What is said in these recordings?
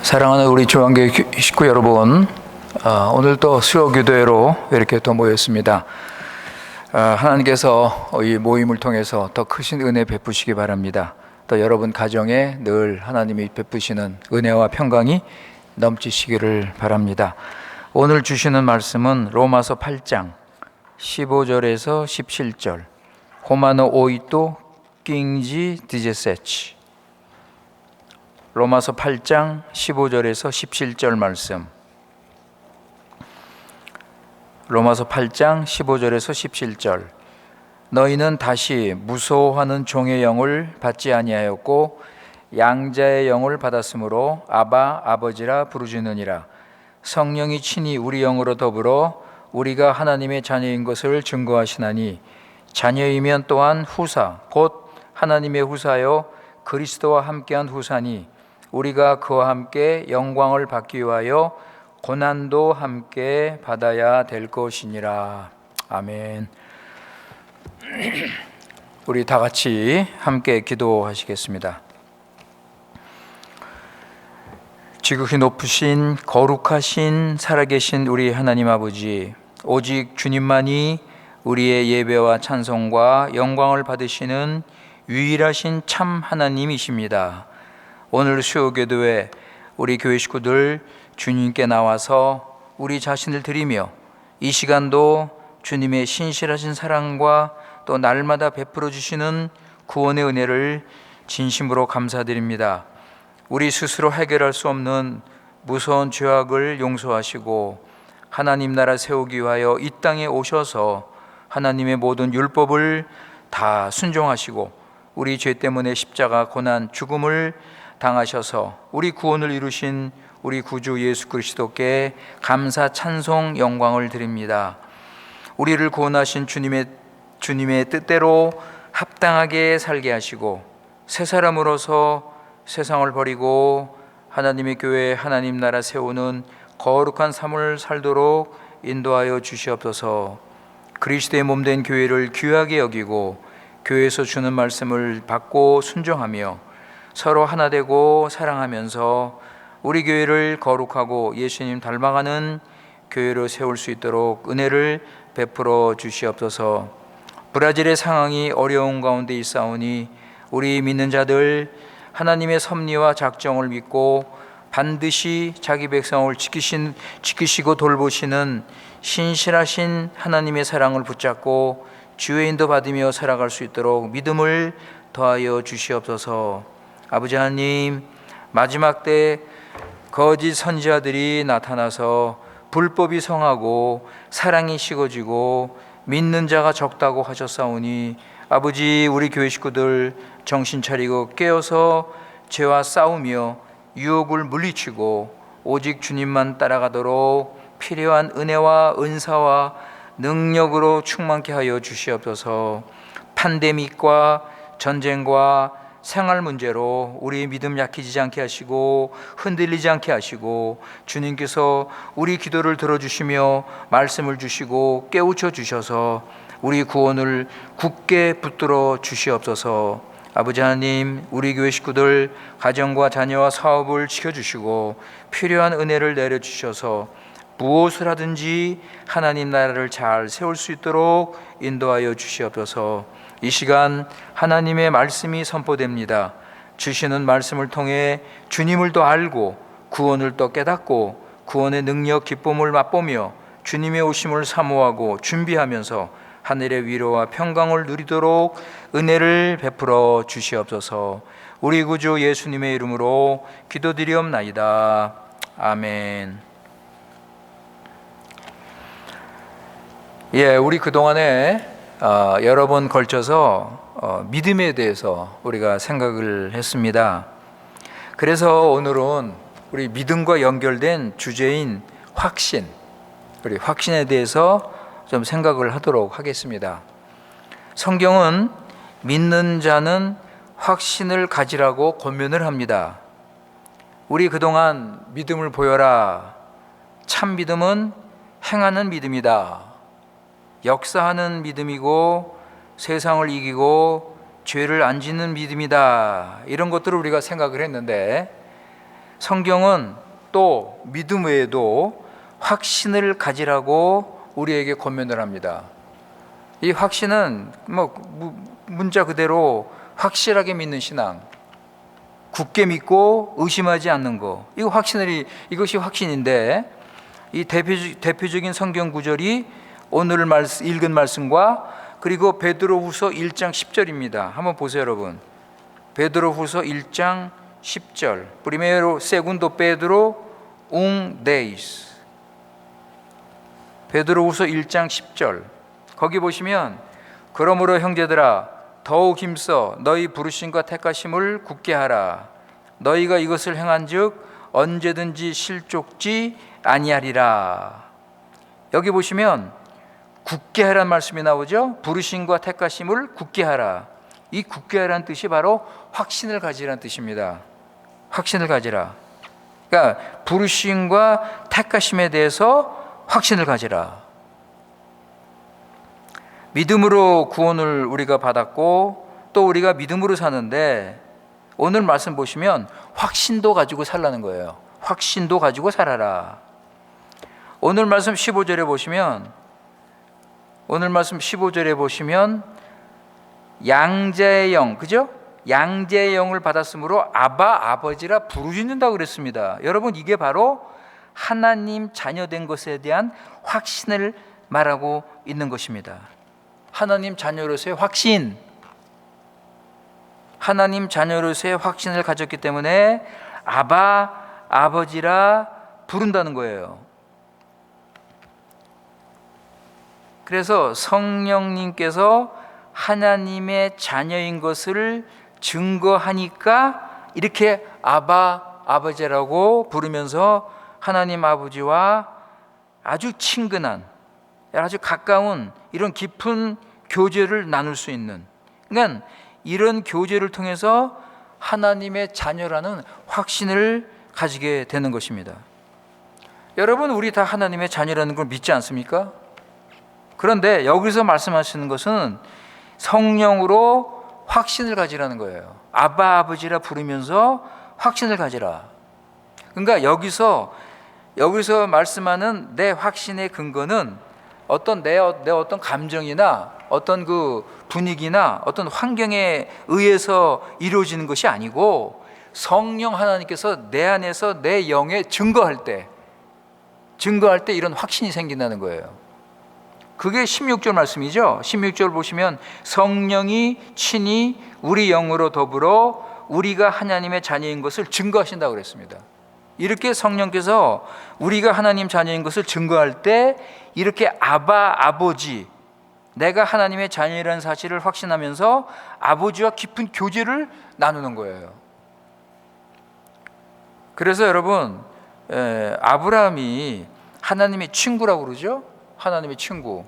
사랑하는 우리 조한교회 식구 여러분, 오늘 또 수요 기도회로 이렇게 또 모였습니다. 하나님께서 이 모임을 통해서 더 크신 은혜 베푸시기 바랍니다. 또 여러분 가정에 늘 하나님이 베푸시는 은혜와 평강이 넘치시기를 바랍니다. 오늘 주시는 말씀은 로마서 8장 15절에서 17절. 호마노 오이토 낑지 디제세치. 로마서 8장 15절에서 17절 말씀. 로마서 8장 15절에서 17절. 너희는 다시 무소하는 종의 영을 받지 아니하였고 양자의 영을 받았으므로 아바 아버지라 부르짖느니라. 성령이 친히 우리 영으로 더불어 우리가 하나님의 자녀인 것을 증거하시나니 자녀이면 또한 후사 곧 하나님의 후사요 그리스도와 함께한 후사니 우리가 그와 함께 영광을 받기 위하여 고난도 함께 받아야 될 것이니라. 아멘. 우리 다 같이 함께 기도하시겠습니다. 지극히 높으신 거룩하신 살아계신 우리 하나님 아버지, 오직 주님만이 우리의 예배와 찬송과 영광을 받으시는 유일하신 참 하나님이십니다. 오늘 수요기도회 우리 교회 식구들 주님께 나와서 우리 자신을 드리며 이 시간도 주님의 신실하신 사랑과 또 날마다 베풀어 주시는 구원의 은혜를 진심으로 감사드립니다. 우리 스스로 해결할 수 없는 무서운 죄악을 용서하시고 하나님 나라 세우기 위하여 이 땅에 오셔서 하나님의 모든 율법을 다 순종하시고 우리 죄 때문에 십자가 고난 죽음을 당하셔서 우리 구원을 이루신 우리 구주 예수 그리스도께 감사 찬송 영광을 드립니다. 우리를 구원하신 주님의 뜻대로 합당하게 살게 하시고 새 사람으로서 세상을 버리고 하나님의 교회 하나님 나라 세우는 거룩한 삶을 살도록 인도하여 주시옵소서. 그리스도의 몸된 교회를 귀하게 여기고 교회에서 주는 말씀을 받고 순종하며 서로 하나 되고 사랑하면서 우리 교회를 거룩하고 예수님 닮아가는 교회로 세울 수 있도록 은혜를 베풀어 주시옵소서. 브라질의 상황이 어려운 가운데 있사오니 우리 믿는 자들 하나님의 섭리와 작정을 믿고 반드시 자기 백성을 지키시고 돌보시는 신실하신 하나님의 사랑을 붙잡고 주의 인도 받으며 살아갈 수 있도록 믿음을 더하여 주시옵소서. 아버지 하나님, 마지막 때 거짓 선지자들이 나타나서 불법이 성하고 사랑이 식어지고 믿는 자가 적다고 하셨사오니 아버지 우리 교회 식구들 정신 차리고 깨어서 죄와 싸우며 유혹을 물리치고 오직 주님만 따라가도록 필요한 은혜와 은사와 능력으로 충만케 하여 주시옵소서. 팬데믹과 전쟁과 생활 문제로 우리의 믿음 약해지지 않게 하시고 흔들리지 않게 하시고 주님께서 우리 기도를 들어주시며 말씀을 주시고 깨우쳐 주셔서 우리 구원을 굳게 붙들어 주시옵소서. 아버지 하나님, 우리 교회 식구들 가정과 자녀와 사업을 지켜주시고 필요한 은혜를 내려주셔서 무엇을 하든지 하나님 나라를 잘 세울 수 있도록 인도하여 주시옵소서. 이 시간 하나님의 말씀이 선포됩니다. 주시는 말씀을 통해 주님을 더 알고 구원을 더 깨닫고 구원의 능력 기쁨을 맛보며 주님의 오심을 사모하고 준비하면서 하늘의 위로와 평강을 누리도록 은혜를 베풀어 주시옵소서. 우리 구주 예수님의 이름으로 기도드리옵나이다. 아멘. 우리 그동안에 여러 번 걸쳐서 믿음에 대해서 우리가 생각을 했습니다. 그래서 오늘은 우리 믿음과 연결된 주제인 확신, 우리 확신에 대해서 좀 생각을 하도록 하겠습니다. 성경은 믿는 자는 확신을 가지라고 권면을 합니다. 우리 그동안 믿음을 보여라. 참 믿음은 행하는 믿음이다. 역사하는 믿음이고 세상을 이기고 죄를 안 짓는 믿음이다. 이런 것들을 우리가 생각을 했는데 성경은 또 믿음 외에도 확신을 가지라고 우리에게 권면을 합니다. 이 확신은 문자 그대로 확실하게 믿는 신앙, 굳게 믿고 의심하지 않는 거, 이것이 확신인데, 이 대표적인 성경 구절이 오늘 읽은 말씀과 그리고 베드로후서 1장 10절입니다. 한번 보세요, 여러분. 베드로후서 1장 10절. Primero, segundo Pedro 1:10. 베드로후서 1장 10절. 거기 보시면, 그러므로 형제들아 더욱 힘써 너희 부르심과 택하심을 굳게 하라. 너희가 이것을 행한즉 언제든지 실족지 아니하리라. 여기 보시면 굳게 하라는 말씀이 나오죠. 부르심과 택하심을 굳게 하라. 이 굳게 하라는 뜻이 바로 확신을 가지라는 뜻입니다. 확신을 가지라. 그러니까 부르심과 택하심에 대해서 확신을 가지라. 믿음으로 구원을 우리가 받았고 또 우리가 믿음으로 사는데, 오늘 말씀 보시면 확신도 가지고 살라는 거예요. 확신도 가지고 살아라. 오늘 말씀 15절에 보시면 양자의 영, 그죠? 양자의 영을 받았으므로 아바, 아버지라 부르짖는다고 그랬습니다. 여러분, 이게 바로 하나님 자녀된 것에 대한 확신을 말하고 있는 것입니다. 하나님 자녀로서의 확신, 하나님 자녀로서의 확신을 가졌기 때문에 아바, 아버지라 부른다는 거예요. 그래서 성령님께서 하나님의 자녀인 것을 증거하니까 이렇게 아바, 아버지라고 부르면서 하나님 아버지와 아주 친근한, 아주 가까운 이런 깊은 교제를 나눌 수 있는, 그러니까 이런 교제를 통해서 하나님의 자녀라는 확신을 가지게 되는 것입니다. 여러분, 우리 다 하나님의 자녀라는 걸 믿지 않습니까? 그런데 여기서 말씀하시는 것은 성령으로 확신을 가지라는 거예요. 아바, 아버지라 부르면서 확신을 가지라. 그러니까 여기서 말씀하는 내 확신의 근거는 내 어떤 감정이나 어떤 그 분위기나 어떤 환경에 의해서 이루어지는 것이 아니고, 성령 하나님께서 내 안에서 내 영에 증거할 때 이런 확신이 생긴다는 거예요. 그게 16절 말씀이죠. 16절 보시면 성령이 친히 우리 영으로 더불어 우리가 하나님의 자녀인 것을 증거하신다고 그랬습니다. 이렇게 성령께서 우리가 하나님 자녀인 것을 증거할 때 이렇게 아바, 아버지, 내가 하나님의 자녀라는 사실을 확신하면서 아버지와 깊은 교제를 나누는 거예요. 그래서 여러분, 아브라함이 하나님의 친구라고 그러죠. 하나님의 친구.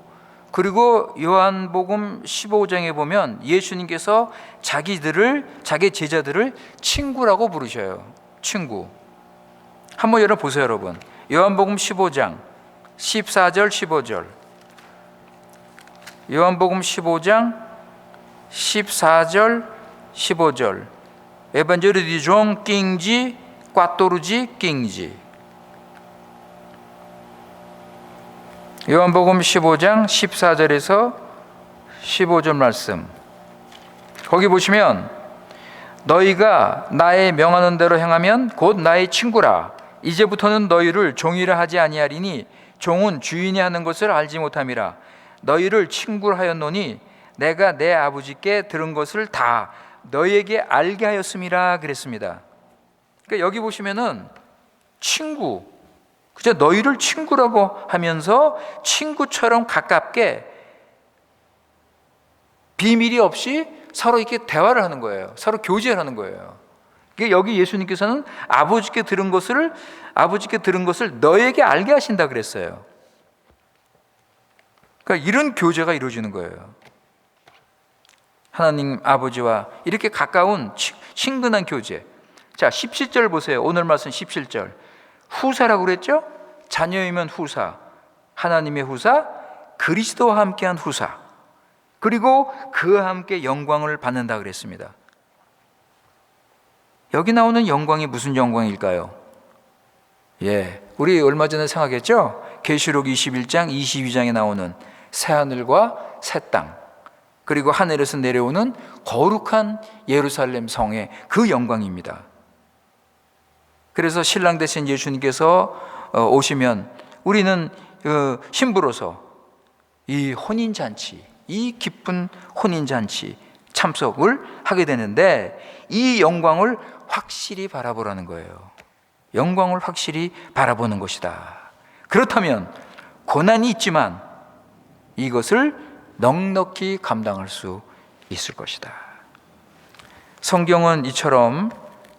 그리고 요한복음 15장에 보면 예수님께서 자기 제자들을 친구라고 부르셔요. 친구. 한번 여러분 보세요, 여러분. 요한복음 15장 14절 15절. 요한복음 15장 14절 15절. Evangelho de João 15, 14, 15. 요한복음 15장 14절에서 15절 말씀. 거기 보시면 너희가 나의 명하는 대로 행하면 곧 나의 친구라. 이제부터는 너희를 종이라 하지 아니하리니 종은 주인이 하는 것을 알지 못함이라. 너희를 친구라 하였노니 내가 내 아버지께 들은 것을 다 너희에게 알게 하였음이라 그랬습니다. 그러니까 여기 보시면은 친구, 그저 너희를 친구라고 하면서 친구처럼 가깝게 비밀이 없이 서로 이렇게 대화를 하는 거예요. 서로 교제를 하는 거예요. 여기 예수님께서는 아버지께 들은 것을 너에게 알게 하신다 그랬어요. 그러니까 이런 교제가 이루어지는 거예요. 하나님 아버지와 이렇게 가까운 친근한 교제. 자, 17절 보세요. 오늘 말씀 17절. 후사라고 그랬죠? 자녀이면 후사, 하나님의 후사, 그리스도와 함께한 후사, 그리고 그와 함께 영광을 받는다 그랬습니다. 여기 나오는 영광이 무슨 영광일까요? 우리 얼마 전에 생각했죠? 계시록 21장 22장에 나오는 새하늘과 새 땅, 그리고 하늘에서 내려오는 거룩한 예루살렘 성의 그 영광입니다. 그래서 신랑 되신 예수님께서 오시면 우리는 신부로서 이 혼인잔치, 이 기쁜 혼인잔치 참석을 하게 되는데, 이 영광을 확실히 바라보라는 거예요. 영광을 확실히 바라보는 것이다. 그렇다면 고난이 있지만 이것을 넉넉히 감당할 수 있을 것이다. 성경은 이처럼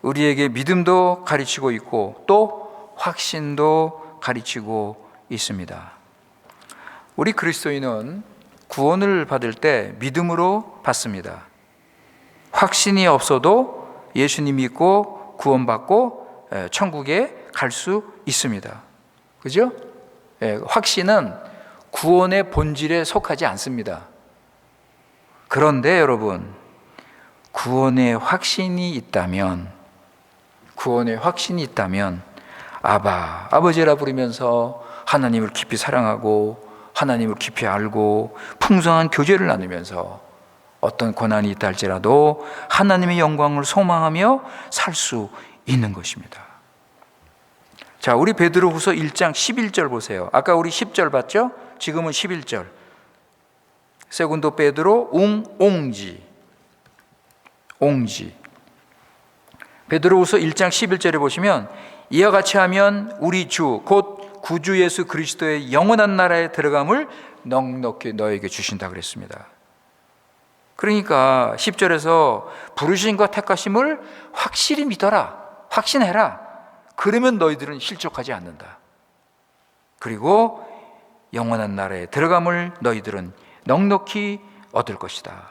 우리에게 믿음도 가르치고 있고 또 확신도 가르치고 있습니다. 우리 그리스도인은 구원을 받을 때 믿음으로 받습니다. 확신이 없어도 예수님 믿고 구원받고 천국에 갈 수 있습니다. 그죠? 확신은 구원의 본질에 속하지 않습니다. 그런데 여러분, 구원의 확신이 있다면 아버지라 부르면서 하나님을 깊이 사랑하고 하나님을 깊이 알고 풍성한 교제를 나누면서 어떤 고난이 있다 할지라도 하나님의 영광을 소망하며 살 수 있는 것입니다. 자, 우리 베드로후서 1장 11절 보세요. 아까 우리 10절 봤죠? 지금은 11절. 세군도 베드로 옹지. 베드로후서 1장 11절에 보시면 이와 같이 하면 우리 주 곧 구주 예수 그리스도의 영원한 나라에 들어감을 넉넉히 너에게 주신다 그랬습니다. 그러니까 10절에서 부르신 것 택하심을 확실히 믿어라, 확신해라. 그러면 너희들은 실족하지 않는다. 그리고 영원한 나라에 들어감을 너희들은 넉넉히 얻을 것이다.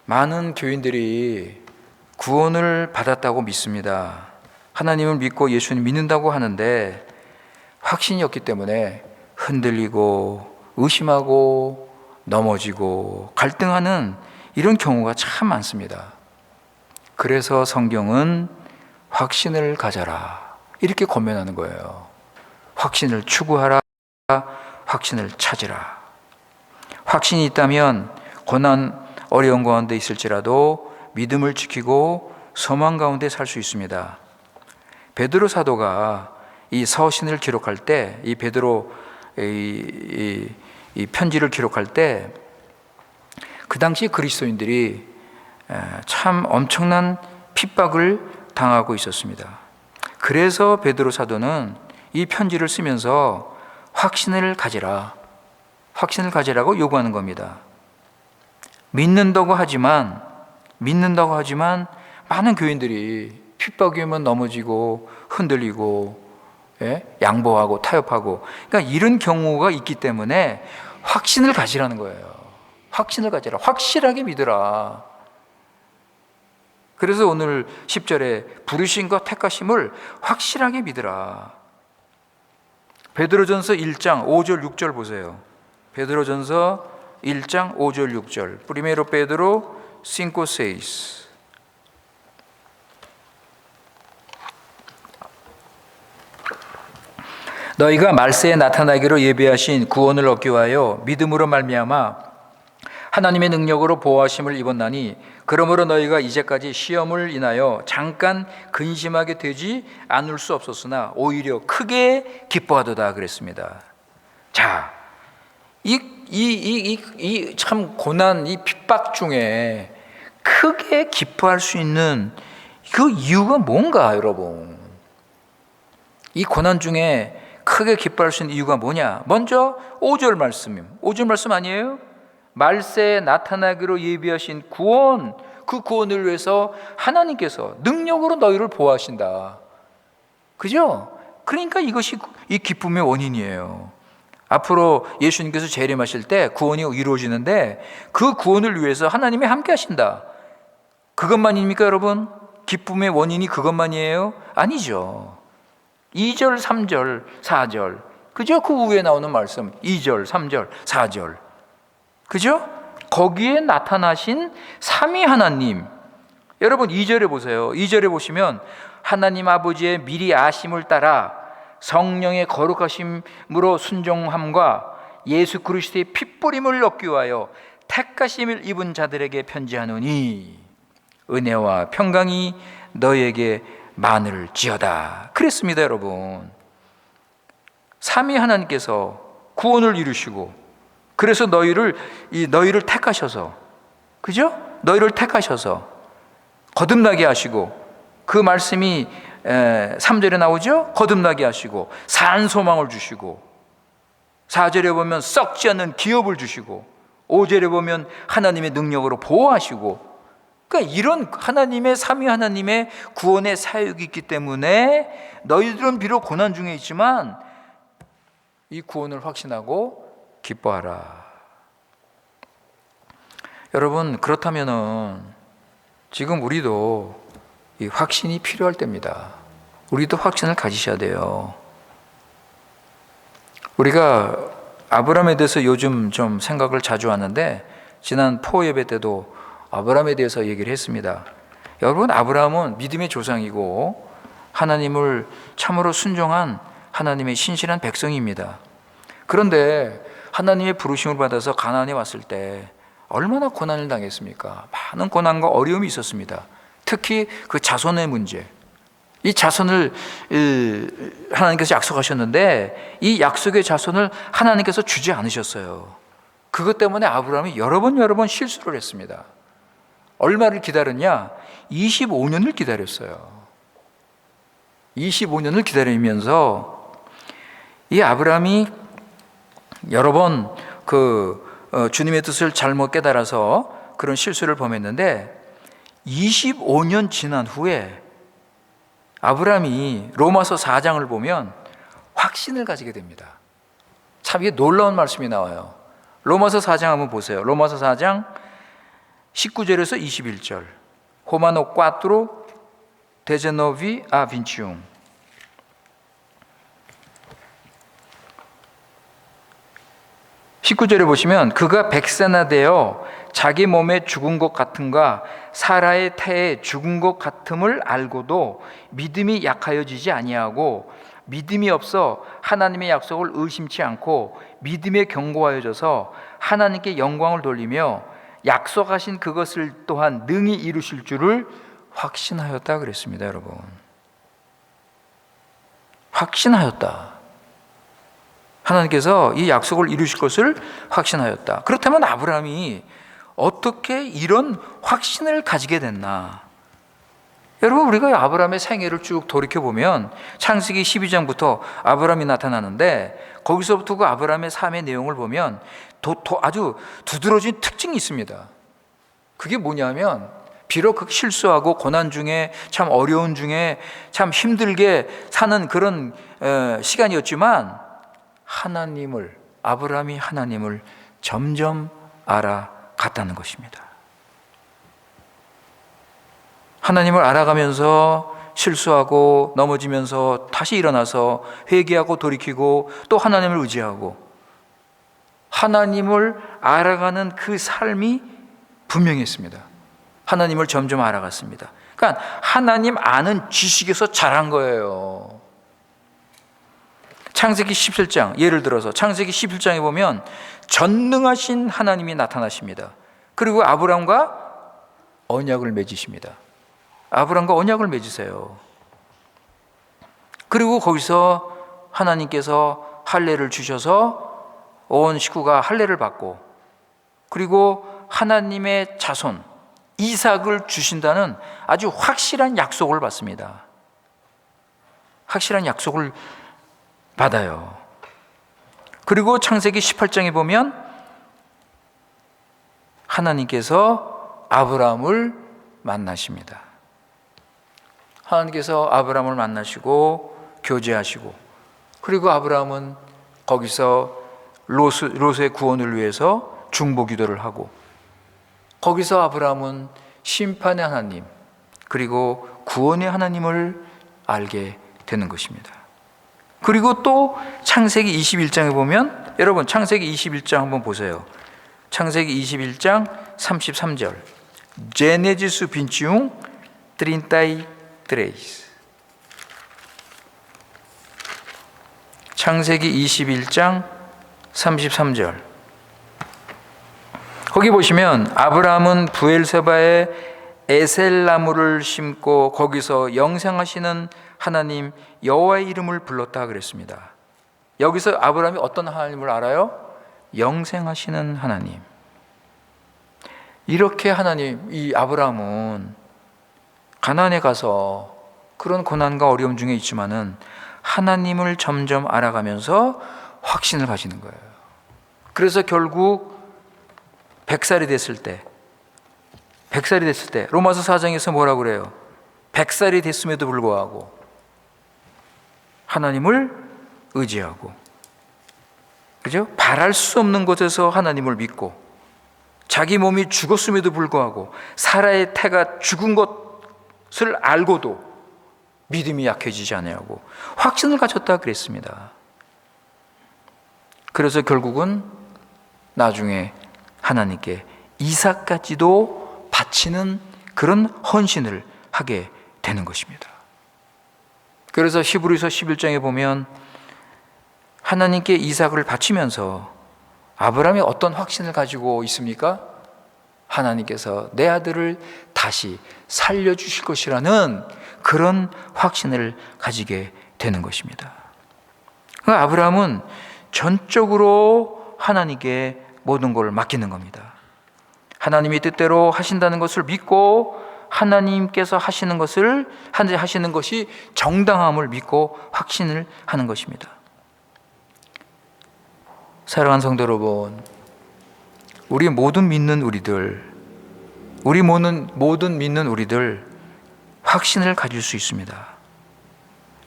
많은 교인들이 구원을 받았다고 믿습니다. 하나님을 믿고 예수님 믿는다고 하는데 확신이 없기 때문에 흔들리고 의심하고 넘어지고 갈등하는 이런 경우가 참 많습니다. 그래서 성경은 확신을 가져라 이렇게 권면하는 거예요. 확신을 추구하라, 확신을 찾으라. 확신이 있다면 고난 어려운 가운데 있을지라도 믿음을 지키고 소망 가운데 살 수 있습니다. 베드로 사도가 이 서신을 기록할 때, 이 베드로 이 편지를 기록할 때 그 당시 그리스도인들이 참 엄청난 핍박을 당하고 있었습니다. 그래서 베드로 사도는 이 편지를 쓰면서 확신을 가지라고 요구하는 겁니다. 믿는다고 하지만 많은 교인들이 핍박이 오면 넘어지고 흔들리고 양보하고 타협하고, 그러니까 이런 경우가 있기 때문에 확신을 가지라는 거예요. 확신을 가지라, 확실하게 믿으라. 그래서 오늘 10절에 부르신 것 택하심을 확실하게 믿으라. 베드로전서 1장 5절 6절 보세요. 베드로전서 1장 5절 6절. Primero Pedro 5:6. 너희가 말세에 나타나기로 예비하신 구원을 얻기 위하여 믿음으로 말미암아 하나님의 능력으로 보호하심을 입었나니, 그러므로 너희가 이제까지 시험을 인하여 잠깐 근심하게 되지 않을 수 없었으나 오히려 크게 기뻐하도다 그랬습니다. 자, 이 참 고난, 이 핍박 중에 크게 기뻐할 수 있는 그 이유가 뭔가, 여러분? 이 고난 중에 크게 기뻐할 수 있는 이유가 뭐냐? 먼저 5절 말씀 아니에요? 말세에 나타나기로 예비하신 구원, 그 구원을 위해서 하나님께서 능력으로 너희를 보호하신다. 그죠? 그러니까 이것이 이 기쁨의 원인이에요. 앞으로 예수님께서 재림하실 때 구원이 이루어지는데 그 구원을 위해서 하나님이 함께 하신다. 그것만입니까, 여러분? 기쁨의 원인이 그것만이에요? 아니죠. 2절, 3절, 4절. 그죠? 그 후에 나오는 말씀 2절, 3절, 4절. 그죠? 거기에 나타나신 삼위 하나님. 여러분 2절에 보세요. 2절에 보시면 하나님 아버지의 미리 아심을 따라 성령의 거룩하심으로 순종함과 예수 그리스도의 핏뿌림을 얻기 위하여 택하심을 입은 자들에게 편지하노니 은혜와 평강이 너에게 많을지어다. 그랬습니다, 여러분. 삼위 하나님께서 구원을 이루시고, 그래서 너희를 택하셔서, 그죠? 너희를 택하셔서 거듭나게 하시고, 그 말씀이 3절에 나오죠? 거듭나게 하시고 산 소망을 주시고, 4절에 보면 썩지 않는 기업을 주시고, 5절에 보면 하나님의 능력으로 보호하시고, 그러니까 이런 하나님의, 삼위 하나님의 구원의 사역이 있기 때문에 너희들은 비록 고난 중에 있지만 이 구원을 확신하고 기뻐하라. 여러분, 그렇다면은 지금 우리도 이 확신이 필요할 때입니다. 우리도 확신을 가지셔야 돼요. 우리가 아브라함에 대해서 요즘 좀 생각을 자주 하는데, 지난 포 예배 때도 아브라함에 대해서 얘기를 했습니다. 여러분, 아브라함은 믿음의 조상이고 하나님을 참으로 순종한 하나님의 신실한 백성입니다. 그런데 하나님의 부르심을 받아서 가나안에 왔을 때 얼마나 고난을 당했습니까? 많은 고난과 어려움이 있었습니다. 특히 그 자손의 문제, 이 자손을 하나님께서 약속하셨는데 이 약속의 자손을 하나님께서 주지 않으셨어요. 그것 때문에 아브라함이 여러 번 실수를 했습니다. 얼마를 기다렸냐? 25년을 기다렸어요. 25년을 기다리면서 이 아브라함이 여러 번 주님의 뜻을 잘못 깨달아서 그런 실수를 범했는데, 25년 지난 후에 아브라함이 로마서 4장을 보면 확신을 가지게 됩니다. 참 이게 놀라운 말씀이 나와요. 로마서 4장 한번 보세요. 로마서 4장 19절에서 21절. Romano 4, 19 a 21. (19절에) 보시면 그가 백세나 되어 자기 몸에 죽은 것 같음과 사라의 태에 죽은 것 같음을 알고도 믿음이 약하여지지 아니하고 믿음이 없어 하나님의 약속을 의심치 않고 믿음에 견고하여져서 하나님께 영광을 돌리며 약속하신 그것을 또한 능히 이루실 줄을 확신하였다 그랬습니다. 여러분, 확신하였다. 하나님께서 이 약속을 이루실 것을 확신하였다. 그렇다면 아브라함이 어떻게 이런 확신을 가지게 됐나? 여러분, 우리가 아브라함의 생애를 쭉 돌이켜보면 창세기 12장부터 아브라함이 나타나는데, 거기서부터 그 아브라함의 삶의 내용을 보면 아주 두드러진 특징이 있습니다. 그게 뭐냐면, 비록 그 실수하고 고난 중에 참 어려운 중에 참 힘들게 사는 그런 시간이었지만 아브라함이 하나님을 점점 알아갔다는 것입니다. 하나님을 알아가면서 실수하고 넘어지면서 다시 일어나서 회개하고 돌이키고 또 하나님을 의지하고 하나님을 알아가는 그 삶이 분명했습니다. 하나님을 점점 알아갔습니다. 그러니까 하나님 아는 지식에서 자란 거예요. 창세기 17장, 예를 들어서 창세기 17장에 보면 전능하신 하나님이 나타나십니다. 그리고 아브라함과 언약을 맺으십니다. 아브라함과 언약을 맺으세요. 그리고 거기서 하나님께서 할례를 주셔서 온 식구가 할례를 받고, 그리고 하나님의 자손 이삭을 주신다는 아주 확실한 약속을 받습니다. 확실한 약속을 받아요. 그리고 창세기 18장에 보면 하나님께서 아브라함을 만나십니다. 하나님께서 아브라함을 만나시고 교제하시고, 그리고 아브라함은 거기서 롯의 구원을 위해서 중보 기도를 하고, 거기서 아브라함은 심판의 하나님 그리고 구원의 하나님을 알게 되는 것입니다. 그리고 또 창세기 21장에 보면, 여러분 창세기 21장 한번 보세요. 창세기 21장 33절. Gênesis 21, 33. 창세기 21장 33절. 거기 보시면 아브라함은 브엘세바에 에셀나무를 심고 거기서 영생하시는 하나님 여호와의 이름을 불렀다 그랬습니다. 여기서 아브라함이 어떤 하나님을 알아요? 영생하시는 하나님. 이렇게 하나님, 이 아브라함은 가나안에 가서 그런 고난과 어려움 중에 있지만은 하나님을 점점 알아가면서 확신을 가지는 거예요. 그래서 결국 100살이 됐을 때 로마서 4장에서 뭐라고 그래요? 100살이 됐음에도 불구하고 하나님을 의지하고, 그죠? 바랄 수 없는 곳에서 하나님을 믿고, 자기 몸이 죽었음에도 불구하고 사라의 태가 죽은 것을 알고도 믿음이 약해지지 않냐고 확신을 가졌다 그랬습니다. 그래서 결국은 나중에 하나님께 이삭까지도 바치는 그런 헌신을 하게 되는 것입니다. 그래서 히브리서 11장에 보면 하나님께 이삭을 바치면서 아브라함이 어떤 확신을 가지고 있습니까? 하나님께서 내 아들을 다시 살려주실 것이라는 그런 확신을 가지게 되는 것입니다. 아브라함은 전적으로 하나님께 모든 걸 맡기는 겁니다. 하나님이 뜻대로 하신다는 것을 믿고 하나님께서 하시는 것이 정당함을 믿고 확신을 하는 것입니다. 사랑하는 성도 여러분, 우리 모든 믿는 우리들 확신을 가질 수 있습니다.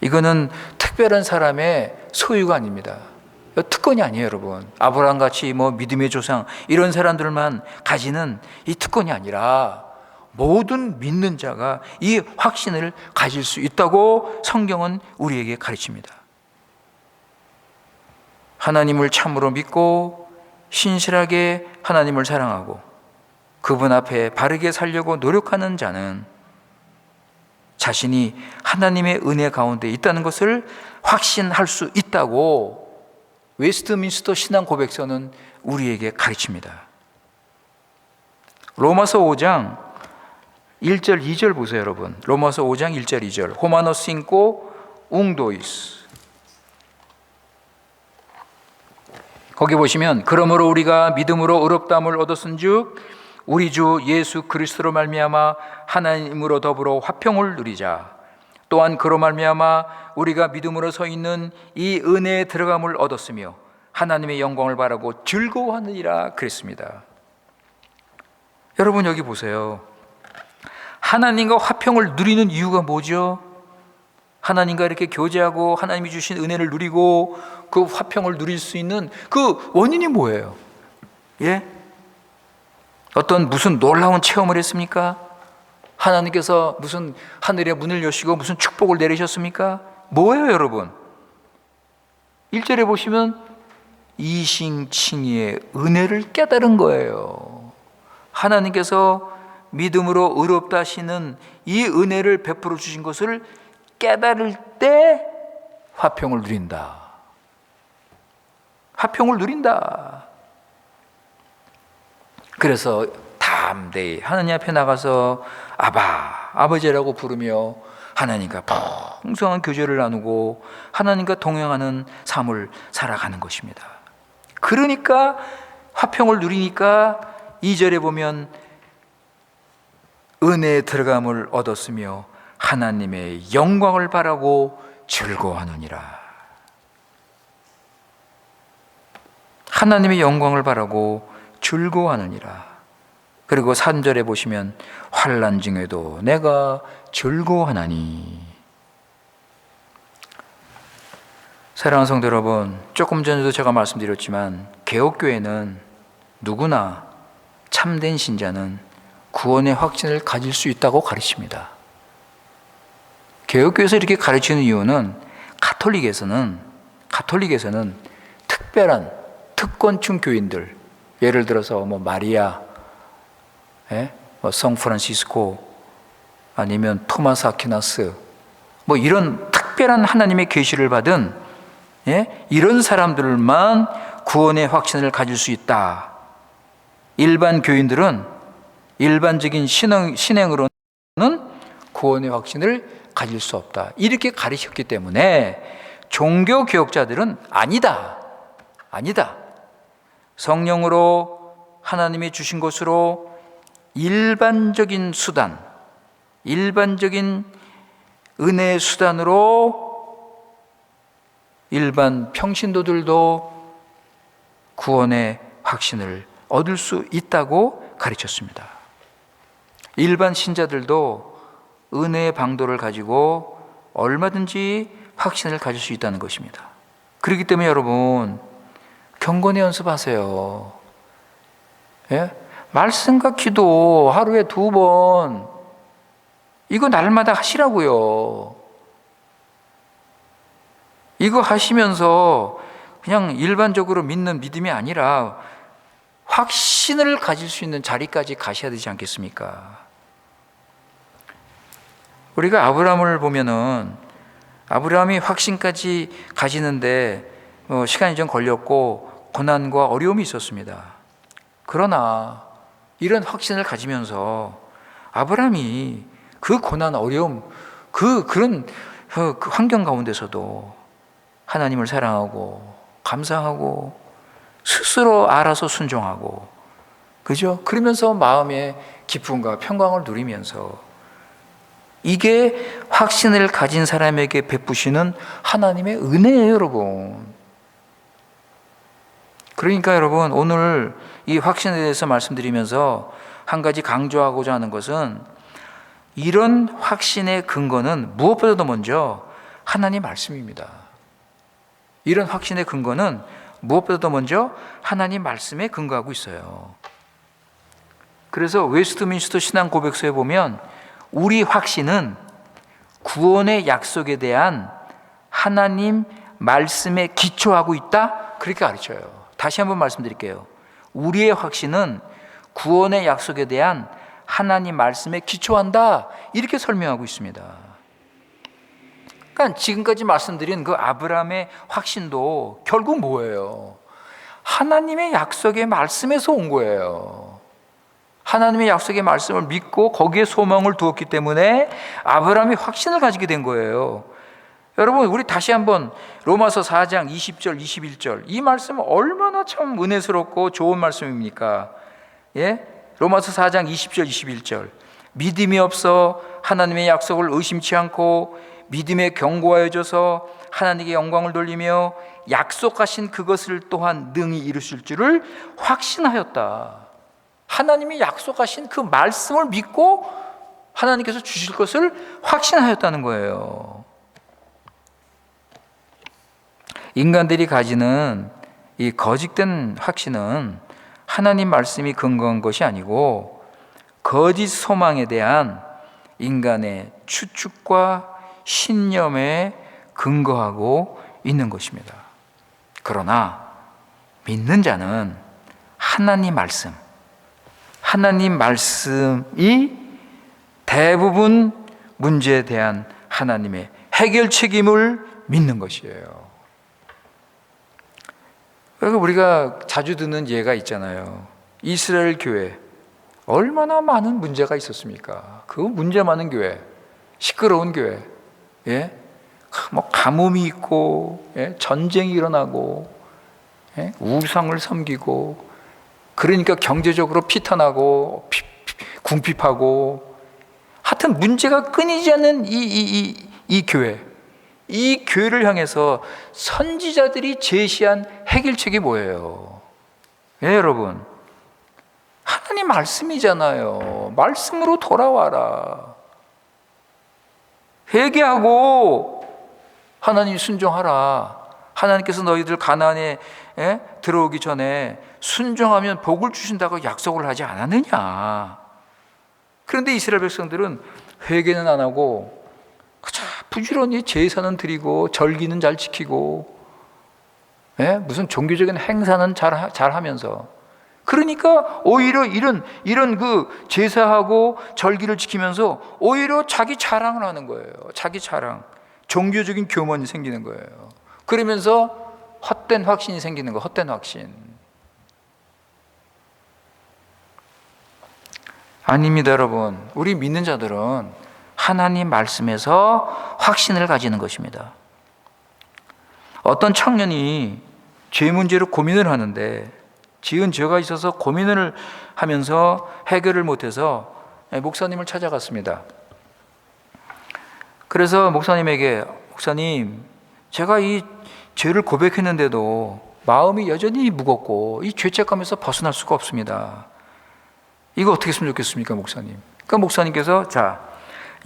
이거는 특별한 사람의 소유가 아닙니다. 특권이 아니에요, 여러분. 아브라함 같이 믿음의 조상 이런 사람들만 가지는 이 특권이 아니라 모든 믿는 자가 이 확신을 가질 수 있다고 성경은 우리에게 가르칩니다. 하나님을 참으로 믿고 신실하게 하나님을 사랑하고 그분 앞에 바르게 살려고 노력하는 자는 자신이 하나님의 은혜 가운데 있다는 것을 확신할 수 있다고 웨스트민스터 신앙 고백서는 우리에게 가르칩니다. 로마서 5장 1절 2절 보세요, 여러분. 로마서 5장 1절 2절. 호마노 신고 웅도이스. 거기 보시면 그러므로 우리가 믿음으로 의롭다함을 얻었은즉 우리 주 예수 그리스도로 말미암아 하나님으로 더불어 화평을 누리자. 또한 그로 말미암아 우리가 믿음으로 서 있는 이 은혜에 들어감을 얻었으며 하나님의 영광을 바라고 즐거워하느니라 그랬습니다. 여러분 여기 보세요. 하나님과 화평을 누리는 이유가 뭐죠? 하나님과 이렇게 교제하고 하나님이 주신 은혜를 누리고 그 화평을 누릴 수 있는 그 원인이 뭐예요? 예? 무슨 놀라운 체험을 했습니까? 하나님께서 무슨 하늘의 문을 여시고 무슨 축복을 내리셨습니까? 뭐예요, 여러분? 1절에 보시면 이신칭의의 은혜를 깨달은 거예요. 하나님께서 믿음으로 의롭다 하시는 이 은혜를 베풀어 주신 것을 깨달을 때 화평을 누린다. 화평을 누린다. 그래서 담대히 하나님 앞에 나가서 아버지라고 부르며 하나님과 풍성한 교제를 나누고 하나님과 동행하는 삶을 살아가는 것입니다. 그러니까 화평을 누리니까 2절에 보면 은혜에 들어감을 얻었으며 하나님의 영광을 바라고 즐거워하느니라. 하나님의 영광을 바라고 즐거워하느니라. 그리고 3절에 보시면 환난 중에도 내가 즐거워하나니. 사랑하는 성도 여러분, 조금 전에도 제가 말씀드렸지만 개혁교회는 누구나 참된 신자는 구원의 확신을 가질 수 있다고 가르칩니다. 개혁교회에서 이렇게 가르치는 이유는 가톨릭에서는 특별한 특권층 교인들, 예를 들어서 마리아, 성 프란시스코, 아니면 토마스 아퀴나스, 이런 특별한 하나님의 계시를 받은 예? 이런 사람들만 구원의 확신을 가질 수 있다. 일반 교인들은 일반적인 신행으로는 구원의 확신을 가질 수 없다. 이렇게 가르쳤기 때문에 종교 개혁자들은 아니다. 성령으로 하나님이 주신 것으로 일반적인 수단, 일반적인 은혜의 수단으로 일반 평신도들도 구원의 확신을 얻을 수 있다고 가르쳤습니다. 일반 신자들도 은혜의 방도를 가지고 얼마든지 확신을 가질 수 있다는 것입니다. 그렇기 때문에 여러분, 경건의 연습하세요. 예? 말씀과 기도 하루에 2번, 이거 날마다 하시라고요. 이거 하시면서 그냥 일반적으로 믿는 믿음이 아니라 확신을 가질 수 있는 자리까지 가셔야 되지 않겠습니까? 우리가 아브라함을 보면은 아브라함이 확신까지 가지는데 시간이 좀 걸렸고 고난과 어려움이 있었습니다. 그러나 이런 확신을 가지면서 아브라함이 그 고난, 어려움, 그런 환경 가운데서도 하나님을 사랑하고 감사하고 스스로 알아서 순종하고, 그죠? 그러면서 마음의 기쁨과 평강을 누리면서, 이게 확신을 가진 사람에게 베푸시는 하나님의 은혜예요, 여러분. 그러니까 여러분, 오늘 이 확신에 대해서 말씀드리면서 한 가지 강조하고자 하는 것은, 이런 확신의 근거는 무엇보다도 먼저 하나님 말씀입니다. 이런 확신의 근거는 무엇보다도 먼저 하나님 말씀에 근거하고 있어요. 그래서 웨스트민스터 신앙 고백서에 보면 우리 확신은 구원의 약속에 대한 하나님 말씀에 기초하고 있다, 그렇게 가르쳐요. 다시 한번 말씀드릴게요. 우리의 확신은 구원의 약속에 대한 하나님 말씀에 기초한다, 이렇게 설명하고 있습니다. 그러니까 지금까지 말씀드린 그 아브라함의 확신도 결국 뭐예요? 하나님의 약속의 말씀에서 온 거예요. 하나님의 약속의 말씀을 믿고 거기에 소망을 두었기 때문에 아브라함이 확신을 가지게 된 거예요. 여러분, 우리 다시 한번 로마서 4장 20절 21절, 이 말씀은 얼마나 참 은혜스럽고 좋은 말씀입니까? 예? 로마서 4장 20절 21절, 믿음이 없어 하나님의 약속을 의심치 않고 믿음에 견고하여져서 하나님께 영광을 돌리며 약속하신 그것을 또한 능히 이루실 줄을 확신하였다. 하나님이 약속하신 그 말씀을 믿고 하나님께서 주실 것을 확신하였다는 거예요. 인간들이 가지는 이 거짓된 확신은 하나님 말씀이 근거한 것이 아니고 거짓 소망에 대한 인간의 추측과 신념에 근거하고 있는 것입니다. 그러나 믿는 자는 하나님 말씀이 대부분 문제에 대한 하나님의 해결 책임을 믿는 것이에요. 그러니까 우리가 자주 듣는 예가 있잖아요. 이스라엘 교회, 얼마나 많은 문제가 있었습니까? 그 문제 많은 교회, 시끄러운 교회, 예? 뭐 가뭄이 있고, 예? 전쟁이 일어나고, 예? 우상을 섬기고, 그러니까 경제적으로 피탄하고 궁핍하고, 하여튼 문제가 끊이지 않는 이 교회, 이 교회를 향해서 선지자들이 제시한 해결책이 뭐예요? 예, 여러분, 하나님 말씀이잖아요. 말씀으로 돌아와라. 회개하고 하나님 순종하라. 하나님께서 너희들 가나안에 들어오기 전에 순종하면 복을 주신다고 약속을 하지 않았느냐. 그런데 이스라엘 백성들은 회개는 안 하고 부지런히 제사는 드리고 절기는 잘 지키고, 무슨 종교적인 행사는 잘 하면서, 그러니까 오히려 이런 그 제사하고 절기를 지키면서 오히려 자기 자랑을 하는 거예요. 자기 자랑, 종교적인 교만이 생기는 거예요. 그러면서 헛된 확신이 생기는 거, 헛된 확신. 아닙니다, 여러분. 우리 믿는 자들은 하나님 말씀에서 확신을 가지는 것입니다. 어떤 청년이 죄 문제로 고민을 하는데 지은 죄가 있어서 고민을 하면서 해결을 못해서 목사님을 찾아갔습니다. 그래서 목사님에게, 목사님, 제가 이 죄를 고백했는데도 마음이 여전히 무겁고 이 죄책감에서 벗어날 수가 없습니다. 이거 어떻게 했으면 좋겠습니까, 목사님? 그러니까 목사님께서 자,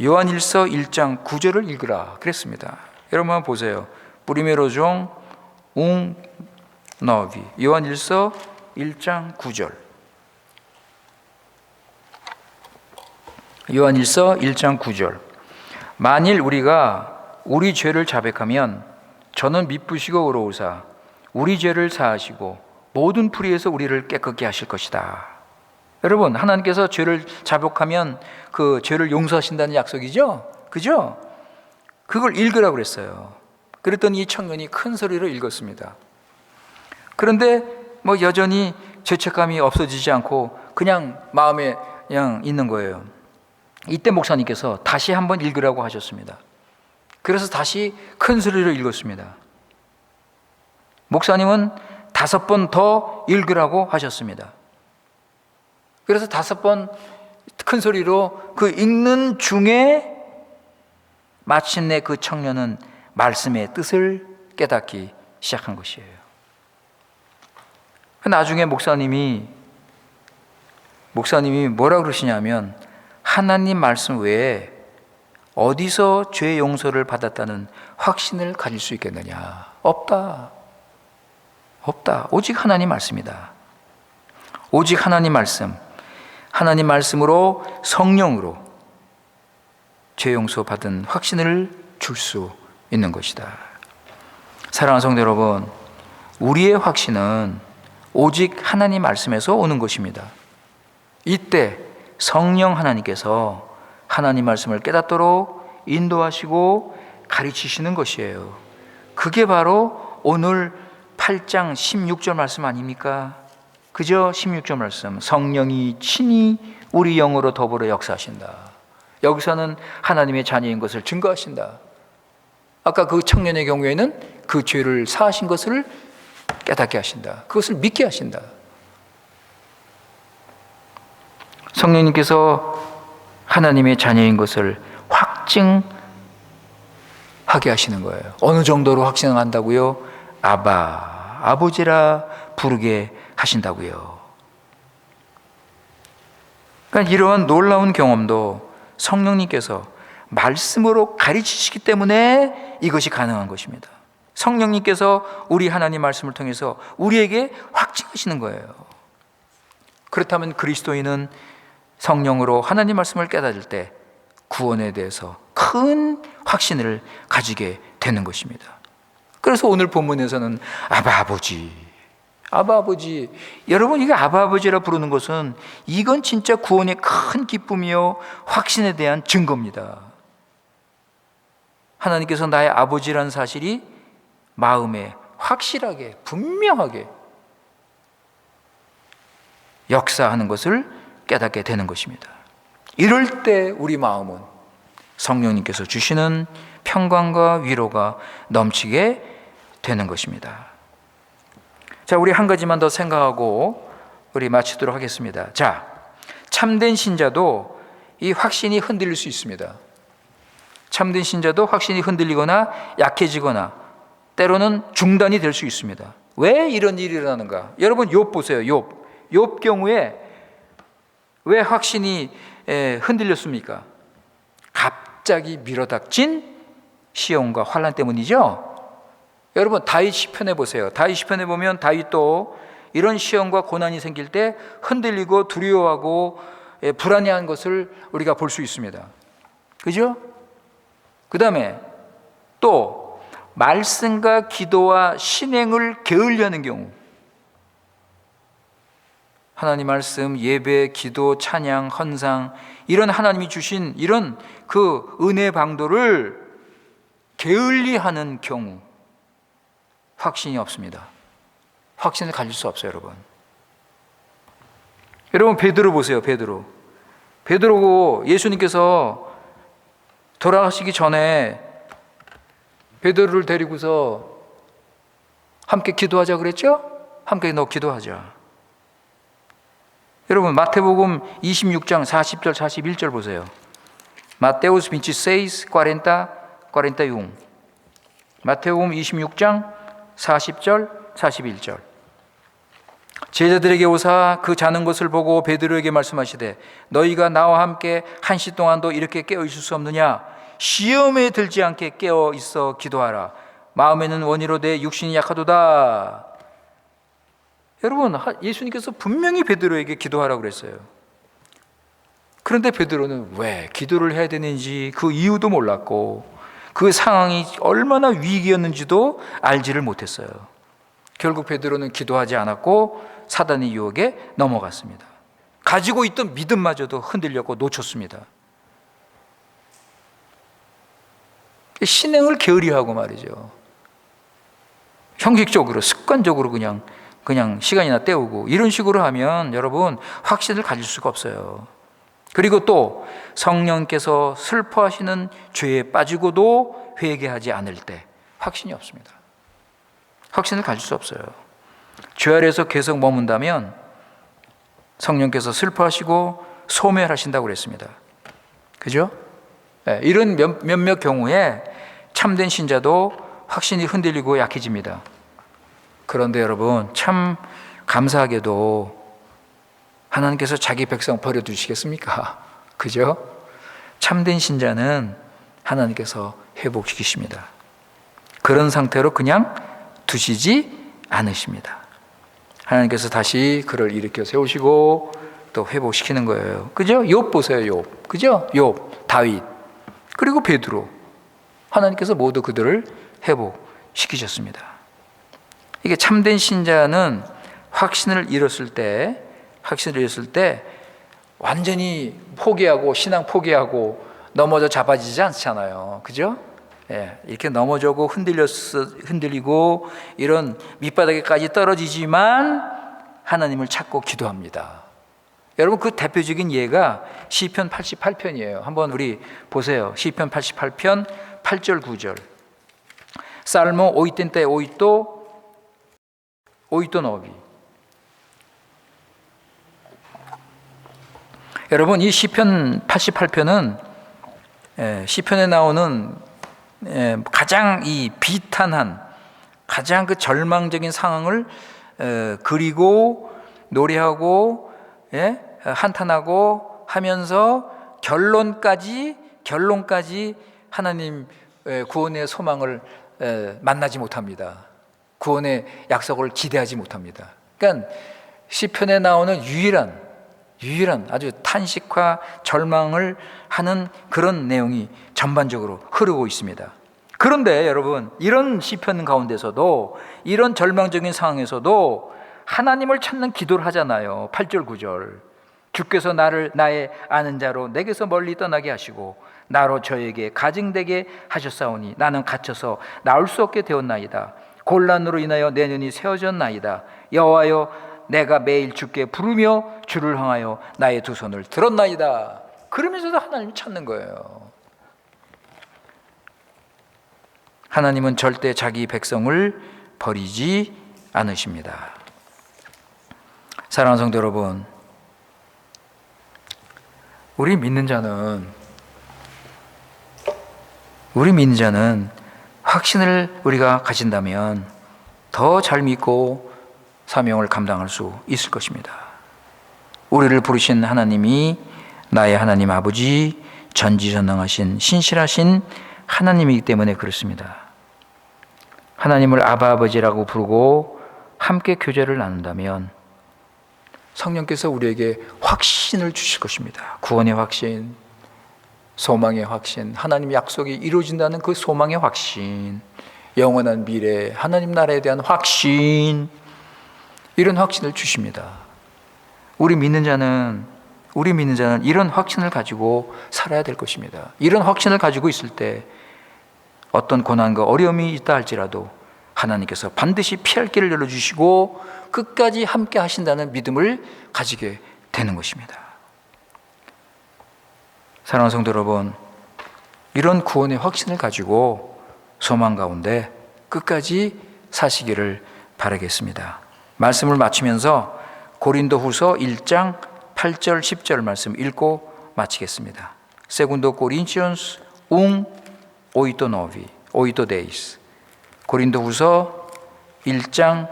요한일서 1장 9절을 읽으라 그랬습니다. 여러분 한번 보세요. 뿌리메로종 웅 너비, 요한일서 1장 9절. 요한일서 1장 9절. 만일 우리가 우리 죄를 자백하면 저는 미쁘시고 의로우사 우리 죄를 사하시고 모든 불의에서 우리를 깨끗게 하실 것이다. 여러분, 하나님께서 죄를 자백하면 그 죄를 용서하신다는 약속이죠? 그죠? 그걸 읽으라고 그랬어요. 그랬더니 이 청년이 큰 소리로 읽었습니다. 그런데 뭐 여전히 죄책감이 없어지지 않고 그냥 마음에 그냥 있는 거예요. 이때 목사님께서 다시 한번 읽으라고 하셨습니다. 그래서 다시 큰 소리로 읽었습니다. 목사님은 5번 더 읽으라고 하셨습니다. 그래서 5번 큰 소리로 그 읽는 중에 마침내 그 청년은 말씀의 뜻을 깨닫기 시작한 것이에요. 나중에 목사님이 뭐라 그러시냐면 하나님 말씀 외에 어디서 죄 용서를 받았다는 확신을 가질 수 있겠느냐? 없다. 오직 하나님 말씀이다. 오직 하나님 말씀. 하나님 말씀으로 성령으로 죄 용서 받은 확신을 줄 수 있는 것이다. 사랑하는 성도 여러분, 우리의 확신은 오직 하나님 말씀에서 오는 것입니다. 이때 성령 하나님께서 하나님 말씀을 깨닫도록 인도하시고 가르치시는 것이에요. 그게 바로 오늘 8장 16절 말씀 아닙니까? 그죠? 16절 말씀. 성령이 친히 우리 영으로 더불어 역사하신다. 여기서는 하나님의 자녀인 것을 증거하신다. 아까 그 청년의 경우에는 그 죄를 사하신 것을 깨닫게 하신다. 그것을 믿게 하신다. 성령님께서 하나님의 자녀인 것을 확증하게 하시는 거예요. 어느 정도로 확증한다고요? 아바, 아버지라 부르게 하신다고요. 그러니까 이러한 놀라운 경험도 성령님께서 말씀으로 가르치시기 때문에 이것이 가능한 것입니다. 성령님께서 우리 하나님 말씀을 통해서 우리에게 확증하시는 거예요. 그렇다면 그리스도인은 성령으로 하나님 말씀을 깨달을 때 구원에 대해서 큰 확신을 가지게 되는 것입니다. 그래서 오늘 본문에서는 아바 아버지, 여러분, 이게 아바 아버지라 부르는 것은 이건 진짜 구원의 큰 기쁨이요 확신에 대한 증거입니다. 하나님께서 나의 아버지라는 사실이 마음에 확실하게 분명하게 역사하는 것을 깨닫게 되는 것입니다. 이럴 때 우리 마음은 성령님께서 주시는 평강과 위로가 넘치게 되는 것입니다. 자, 우리 한 가지만 더 생각하고 우리 마치도록 하겠습니다. 자, 참된 신자도 이 확신이 흔들릴 수 있습니다. 참된 신자도 확신이 흔들리거나 약해지거나 때로는 중단이 될 수 있습니다. 왜 이런 일이 일어나는가? 여러분, 욥 보세요. 욥 경우에 왜 확신이 흔들렸습니까? 갑자기 밀어닥친 시험과 환난 때문이죠. 여러분, 다윗 시편에 보세요. 다윗 시편에 보면 다윗도 이런 시험과 고난이 생길 때 흔들리고 두려워하고 불안해한 것을 우리가 볼 수 있습니다. 그죠? 그 다음에 또 말씀과 기도와 신행을 게을리하는 경우, 하나님 말씀, 예배, 기도, 찬양, 헌상, 이런 하나님이 주신 이런 그 은혜 방도를 게을리하는 경우, 확신이 없습니다. 확신을 가질 수 없어요, 여러분. 여러분, 베드로 보세요. 베드로고 예수님께서 돌아가시기 전에 베드로를 데리고서 함께 기도하자 그랬죠? 함께 너 기도하자. 여러분, 마태복음 26장 40절 41절 보세요. Mateus 26, 40, 41. 마태복음 26장 40절 41절. 제자들에게 오사 그 자는 것을 보고 베드로에게 말씀하시되 너희가 나와 함께 한시 동안도 이렇게 깨어 있을 수 없느냐? 시험에 들지 않게 깨어 있어 기도하라. 마음에는 원이로되 육신이 약하도다. 여러분, 예수님께서 분명히 베드로에게 기도하라고 그랬어요. 그런데 베드로는 왜 기도를 해야 되는지 그 이유도 몰랐고 그 상황이 얼마나 위기였는지도 알지를 못했어요. 결국 베드로는 기도하지 않았고 사단의 유혹에 넘어갔습니다. 가지고 있던 믿음마저도 흔들렸고 놓쳤습니다. 신앙을 게으리하고 말이죠. 형식적으로 습관적으로 그냥 시간이나 때우고 이런 식으로 하면 여러분 확신을 가질 수가 없어요. 그리고 또 성령께서 슬퍼하시는 죄에 빠지고도 회개하지 않을 때 확신이 없습니다. 확신을 가질 수 없어요. 죄 아래에서 계속 머문다면 성령께서 슬퍼하시고 소멸하신다고 그랬습니다. 그죠? 네, 이런 몇몇 경우에 참된 신자도 확신이 흔들리고 약해집니다. 그런데 여러분, 참 감사하게도 하나님께서 자기 백성 버려두시겠습니까? 그죠? 참된 신자는 하나님께서 회복시키십니다. 그런 상태로 그냥 두시지 않으십니다. 하나님께서 다시 그를 일으켜 세우시고 또 회복시키는 거예요. 그죠? 욥 보세요, 욥. 그죠? 욥, 다윗, 그리고 베드로. 하나님께서 모두 그들을 회복시키셨습니다. 이게 참된 신자는 확신을 잃었을 때 완전히 포기하고 신앙 포기하고 넘어져 자빠지지 않잖아요. 그죠? 예, 이렇게 넘어져고 흔들리고 이런 밑바닥에까지 떨어지지만 하나님을 찾고 기도합니다. 여러분, 그 대표적인 예가 시편 88편이에요. 한번 우리 보세요. 시편 88편 8절 9절. Salmo 88 9. 여러분, 이 시편 88편은 시편에 나오는 가장 이 비탄한, 가장 그 절망적인 상황을 그리고 노래하고 한탄하고 하면서 결론까지 하나님 구원의 소망을 만나지 못합니다. 구원의 약속을 기대하지 못합니다. 그러니까 시편에 나오는 유일한 아주 탄식과 절망을 하는 그런 내용이 전반적으로 흐르고 있습니다. 그런데 여러분, 이런 시편 가운데서도, 이런 절망적인 상황에서도 하나님을 찾는 기도를 하잖아요. 8절 9절. 주께서 나를 나의 아는 자로 내게서 멀리 떠나게 하시고 나로 저에게 가증되게 하셨사오니 나는 갇혀서 나올 수 없게 되었나이다. 곤란으로 인하여 내 눈이 새어졌나이다. 여호와여, 내가 매일 주께 부르며 주를 향하여 나의 두 손을 들었나이다. 그러면서도 하나님을 찾는 거예요. 하나님은 절대 자기 백성을 버리지 않으십니다. 사랑하는 성도 여러분, 우리 믿는 자는 확신을 우리가 가진다면 더 잘 믿고 사명을 감당할 수 있을 것입니다. 우리를 부르신 하나님이 나의 하나님 아버지, 전지전능하신 신실하신 하나님이기 때문에 그렇습니다. 하나님을 아바 아버지라고 부르고 함께 교제를 나눈다면 성령께서 우리에게 확신을 주실 것입니다. 구원의 확신, 소망의 확신, 하나님 약속이 이루어진다는 그 소망의 확신, 영원한 미래, 하나님 나라에 대한 확신, 이런 확신을 주십니다. 우리 믿는 자는 이런 확신을 가지고 살아야 될 것입니다. 이런 확신을 가지고 있을 때 어떤 고난과 어려움이 있다 할지라도 하나님께서 반드시 피할 길을 열어주시고 끝까지 함께 하신다는 믿음을 가지게 되는 것입니다. 사랑하는 성도 여러분, 이런 구원의 확신을 가지고 소망 가운데 끝까지 사시기를 바라겠습니다. 말씀을 마치면서 고린도후서 1장 8절 10절 말씀 읽고 마치겠습니다. Segundo Coríntios 1, 8, 9, 8, 10. 고린도후서 1장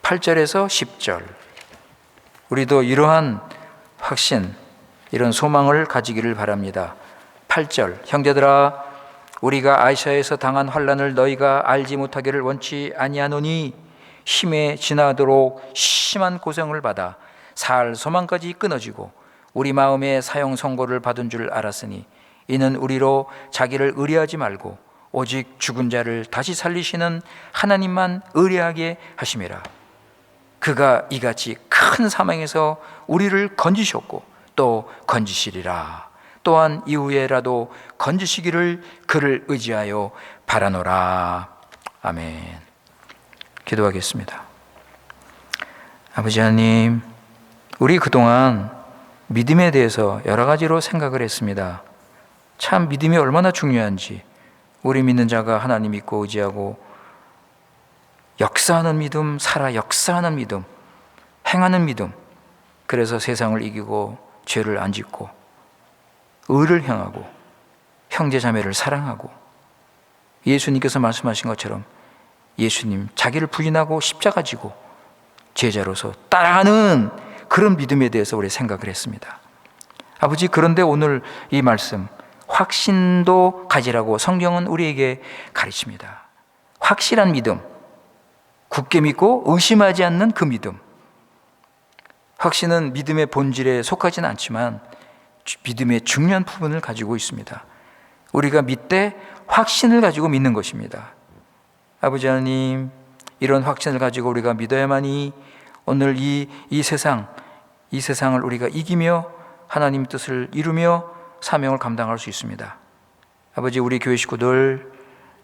8절에서 10절. 우리도 이러한 확신, 이런 소망을 가지기를 바랍니다. 8절, 형제들아 우리가 아시아에서 당한 환난을 너희가 알지 못하기를 원치 아니하노니 힘에 지나도록 심한 고생을 받아 살 소망까지 끊어지고 우리 마음에 사형 선고를 받은 줄 알았으니 이는 우리로 자기를 의뢰하지 말고 오직 죽은 자를 다시 살리시는 하나님만 의뢰하게 하심이라. 그가 이같이 큰 사망에서 우리를 건지셨고 또 건지시리라. 또한 이후에라도 건지시기를 그를 의지하여 바라노라. 아멘. 기도하겠습니다. 아버지 하나님, 우리 그동안 믿음에 대해서 여러 가지로 생각을 했습니다. 참 믿음이 얼마나 중요한지, 우리 믿는 자가 하나님 믿고 의지하고 역사하는 믿음, 살아 역사하는 믿음, 행하는 믿음, 그래서 세상을 이기고 죄를 안 짓고 의를 행하고 형제 자매를 사랑하고 예수님께서 말씀하신 것처럼 예수님 자기를 부인하고 십자가 지고 제자로서 따라가는 그런 믿음에 대해서 우리 생각을 했습니다. 아버지, 그런데 오늘 이 말씀 확신도 가지라고 성경은 우리에게 가르칩니다. 확실한 믿음, 굳게 믿고 의심하지 않는 그 믿음. 확신은 믿음의 본질에 속하지는 않지만 믿음의 중요한 부분을 가지고 있습니다. 우리가 믿되 확신을 가지고 믿는 것입니다. 아버지 하나님, 이런 확신을 가지고 우리가 믿어야만이 오늘 이 세상을 우리가 이기며 하나님 뜻을 이루며 사명을 감당할 수 있습니다. 아버지, 우리 교회 식구들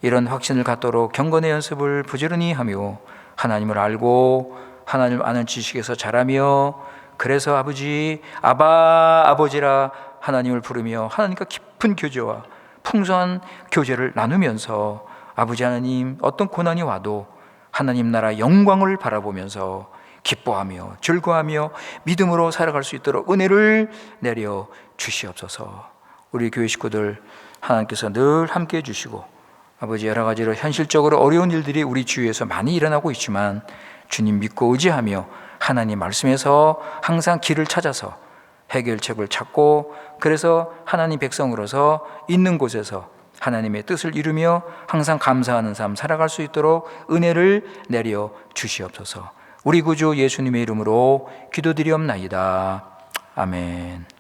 이런 확신을 갖도록 경건의 연습을 부지런히 하며 하나님을 알고 하나님 아는 지식에서 자라며, 그래서 아버지, 아버지라 하나님을 부르며 하나님과 깊은 교제와 풍성한 교제를 나누면서 아버지 하나님, 어떤 고난이 와도 하나님 나라 영광을 바라보면서 기뻐하며 즐거워하며 믿음으로 살아갈 수 있도록 은혜를 내려 주시옵소서. 우리 교회 식구들 하나님께서 늘 함께해 주시고, 아버지, 여러 가지로 현실적으로 어려운 일들이 우리 주위에서 많이 일어나고 있지만 주님 믿고 의지하며 하나님 말씀에서 항상 길을 찾아서 해결책을 찾고, 그래서 하나님 백성으로서 있는 곳에서 하나님의 뜻을 이루며 항상 감사하는 삶 살아갈 수 있도록 은혜를 내려 주시옵소서. 우리 구주 예수님의 이름으로 기도드리옵나이다. 아멘.